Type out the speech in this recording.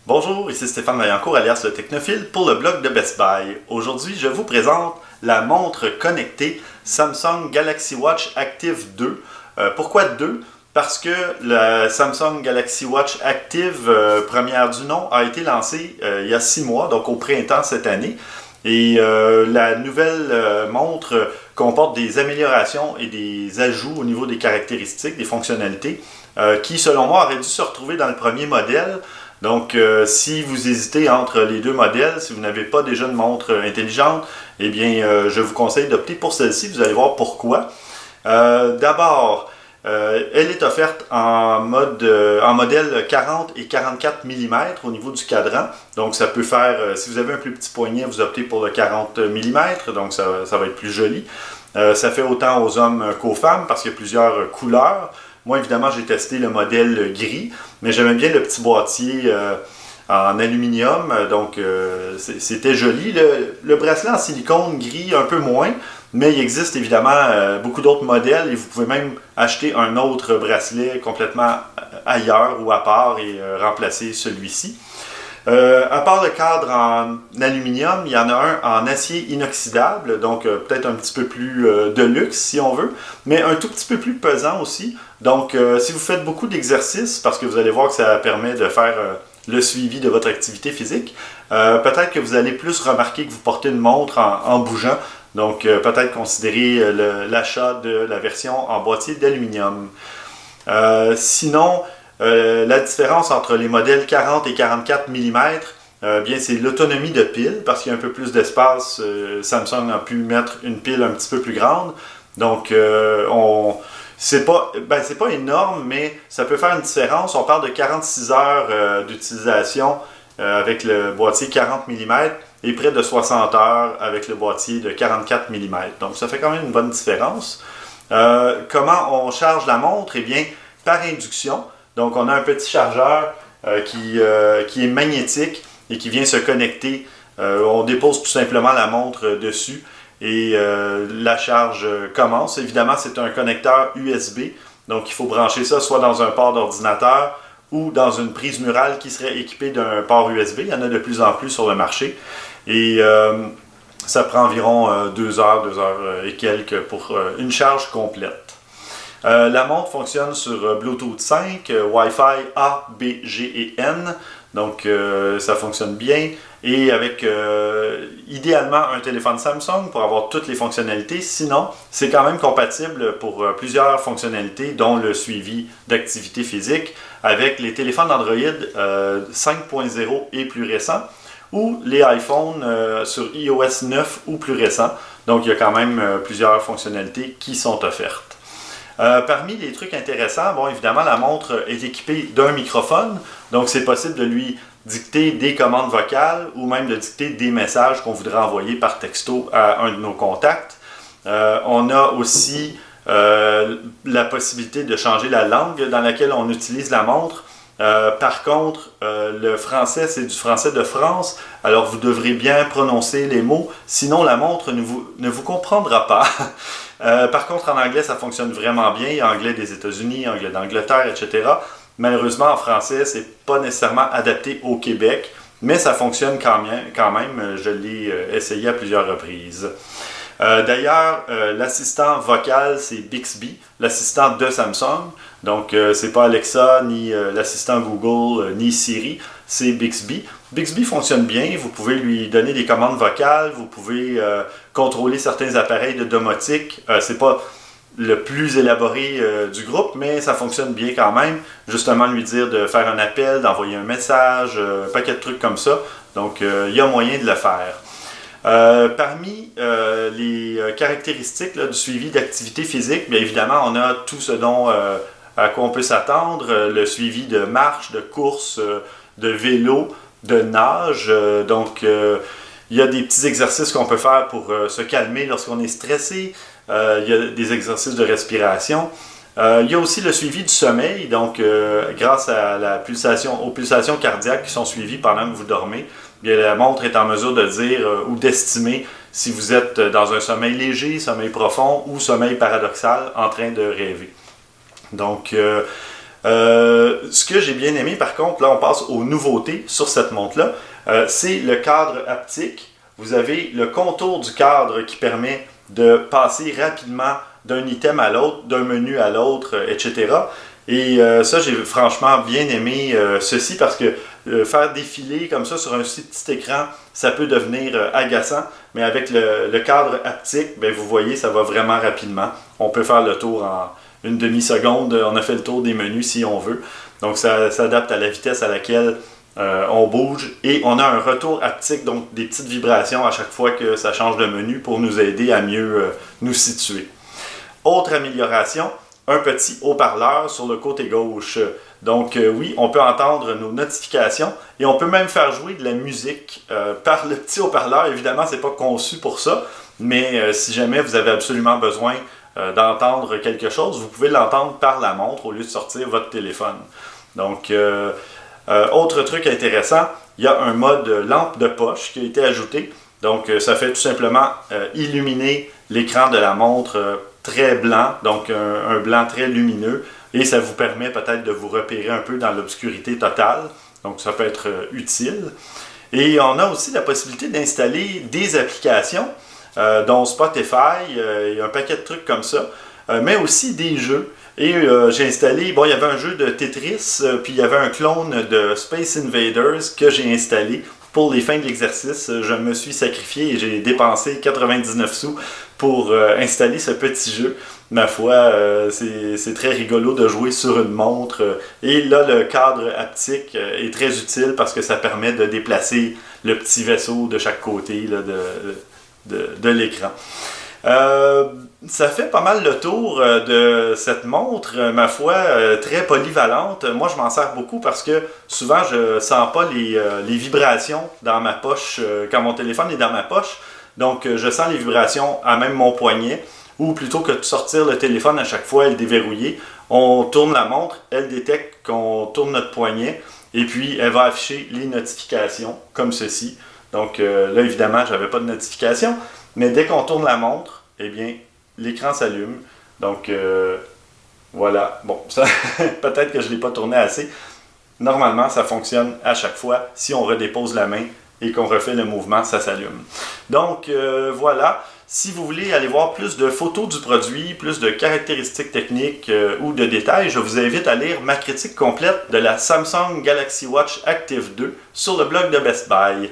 Bonjour, ici Stéphane Vaillancourt alias le Technophile pour le blog de Best Buy. Aujourd'hui, je vous présente la montre connectée Samsung Galaxy Watch Active 2. Pourquoi 2? Parce que la Samsung Galaxy Watch Active, première du nom, a été lancée il y a 6 mois, donc au printemps cette année. Et la nouvelle montre comporte des améliorations et des ajouts au niveau des caractéristiques, des fonctionnalités, qui selon moi auraient dû se retrouver dans le premier modèle. Donc si vous hésitez entre les deux modèles, si vous n'avez pas déjà de montre intelligente, eh bien je vous conseille d'opter pour celle-ci, vous allez voir pourquoi. D'abord, elle est offerte en modèle 40 et 44 mm au niveau du cadran. Donc ça peut faire, si vous avez un plus petit poignet, vous optez pour le 40 mm, donc ça va être plus joli. Ça fait autant aux hommes qu'aux femmes parce qu'il y a plusieurs couleurs. Moi évidemment j'ai testé le modèle gris, mais j'aimais bien le petit boîtier en aluminium, donc c'était joli. Le bracelet en silicone gris un peu moins, mais il existe évidemment beaucoup d'autres modèles et vous pouvez même acheter un autre bracelet complètement ailleurs ou à part et remplacer celui-ci. À part le cadre en aluminium, il y en a un en acier inoxydable, donc peut-être un petit peu plus de luxe si on veut, mais un tout petit peu plus pesant aussi. Donc si vous faites beaucoup d'exercices, parce que vous allez voir que ça permet de faire le suivi de votre activité physique, peut-être que vous allez plus remarquer que vous portez une montre en bougeant. Donc, peut-être considérer l'achat de la version en boîtier d'aluminium. Sinon, la différence entre les modèles 40 et 44 mm, bien, c'est l'autonomie de pile, parce qu'il y a un peu plus d'espace. Samsung a pu mettre une pile un petit peu plus grande. Donc, c'est pas énorme, mais ça peut faire une différence. On parle de 46 heures d'utilisation avec le boîtier 40 mm. Et près de 60 heures avec le boîtier de 44 mm. Donc ça fait quand même une bonne différence. Comment on charge la montre? Eh bien, par induction. Donc on a un petit chargeur qui est magnétique et qui vient se connecter. On dépose tout simplement la montre dessus et la charge commence. Évidemment, c'est un connecteur USB. Donc il faut brancher ça soit dans un port d'ordinateur ou dans une prise murale qui serait équipée d'un port USB. Il y en a de plus en plus sur le marché. Et ça prend environ 2 heures et quelques pour une charge complète. La montre fonctionne sur Bluetooth 5, Wi-Fi A, B, G et N. Donc ça fonctionne bien. Et avec idéalement un téléphone Samsung pour avoir toutes les fonctionnalités. Sinon, c'est quand même compatible pour plusieurs fonctionnalités, dont le suivi d'activité physique avec les téléphones Android 5.0 et plus récents, ou les iPhones sur iOS 9 ou plus récents. Donc il y a quand même plusieurs fonctionnalités qui sont offertes. Parmi les trucs intéressants, bon évidemment la montre est équipée d'un microphone, donc c'est possible de lui dicter des commandes vocales ou même de dicter des messages qu'on voudrait envoyer par texto à un de nos contacts. On a aussi la possibilité de changer la langue dans laquelle on utilise la montre. Par contre, le français, c'est du français de France, alors vous devrez bien prononcer les mots, sinon la montre ne vous comprendra pas. Par contre, en anglais, ça fonctionne vraiment bien, anglais des États-Unis, anglais d'Angleterre, etc. Malheureusement, en français, c'est pas nécessairement adapté au Québec, mais ça fonctionne quand même. Je l'ai essayé à plusieurs reprises. D'ailleurs, l'assistant vocal, c'est Bixby, l'assistant de Samsung. Donc, c'est pas Alexa, ni l'assistant Google, ni Siri, c'est Bixby. Bixby fonctionne bien, vous pouvez lui donner des commandes vocales, vous pouvez contrôler certains appareils de domotique. C'est pas le plus élaboré du groupe, mais ça fonctionne bien quand même. Justement, lui dire de faire un appel, d'envoyer un message, un paquet de trucs comme ça. Donc, il y a moyen de le faire. Parmi les caractéristiques du suivi d'activité physique, bien évidemment, on a tout ce dont à quoi on peut s'attendre, le suivi de marche, de course, de vélo, de nage. Donc, il y a des petits exercices qu'on peut faire pour se calmer lorsqu'on est stressé. Il y a des exercices de respiration. Il y a aussi le suivi du sommeil, donc grâce à aux pulsations cardiaques qui sont suivies pendant que vous dormez, bien, la montre est en mesure de dire ou d'estimer si vous êtes dans un sommeil léger, sommeil profond ou sommeil paradoxal en train de rêver. Donc, Ce que j'ai bien aimé par contre, là on passe aux nouveautés sur cette montre-là, c'est le cadre haptique. Vous avez le contour du cadre qui permet de passer rapidement d'un item à l'autre, d'un menu à l'autre, etc. Et ça, j'ai franchement bien aimé ceci parce que faire défiler comme ça sur un si petit écran, ça peut devenir agaçant. Mais avec le cadre haptique, ben, vous voyez, ça va vraiment rapidement. On peut faire le tour en une demi-seconde. On a fait le tour des menus si on veut. Donc ça s'adapte à la vitesse à laquelle on bouge. Et on a un retour haptique, donc des petites vibrations à chaque fois que ça change de menu pour nous aider à mieux nous situer. Autre amélioration, un petit haut-parleur sur le côté gauche. Donc oui, on peut entendre nos notifications et on peut même faire jouer de la musique par le petit haut-parleur. Évidemment, ce n'est pas conçu pour ça, mais si jamais vous avez absolument besoin d'entendre quelque chose, vous pouvez l'entendre par la montre au lieu de sortir votre téléphone. Donc, autre truc intéressant, il y a un mode lampe de poche qui a été ajouté. Donc, ça fait tout simplement illuminer l'écran de la montre très blanc, donc un blanc très lumineux, et ça vous permet peut-être de vous repérer un peu dans l'obscurité totale, donc ça peut être utile. Et on a aussi la possibilité d'installer des applications, dont Spotify, et un paquet de trucs comme ça, mais aussi des jeux. Et j'ai installé, bon, il y avait un jeu de Tetris, puis il y avait un clone de Space Invaders que j'ai installé. Pour les fins de l'exercice, je me suis sacrifié et j'ai dépensé 99 sous pour installer ce petit jeu. Ma foi, c'est très rigolo de jouer sur une montre. Et là, le cadre haptique est très utile parce que ça permet de déplacer le petit vaisseau de chaque côté là, de l'écran. Ça fait pas mal le tour de cette montre, ma foi, très polyvalente. Moi, je m'en sers beaucoup parce que souvent, je sens pas les vibrations dans ma poche quand mon téléphone est dans ma poche. Donc, je sens les vibrations à même mon poignet. Ou plutôt que de sortir le téléphone à chaque fois et le déverrouiller, on tourne la montre, elle détecte qu'on tourne notre poignet et puis elle va afficher les notifications comme ceci. Donc là, évidemment, je n'avais pas de notification, mais dès qu'on tourne la montre, eh bien, l'écran s'allume. Donc voilà, bon, ça peut-être que je ne l'ai pas tourné assez. Normalement, ça fonctionne à chaque fois. Si on redépose la main et qu'on refait le mouvement, ça s'allume. Donc voilà. Si vous voulez aller voir plus de photos du produit, plus de caractéristiques techniques ou de détails, je vous invite à lire ma critique complète de la Samsung Galaxy Watch Active 2 sur le blog de Best Buy.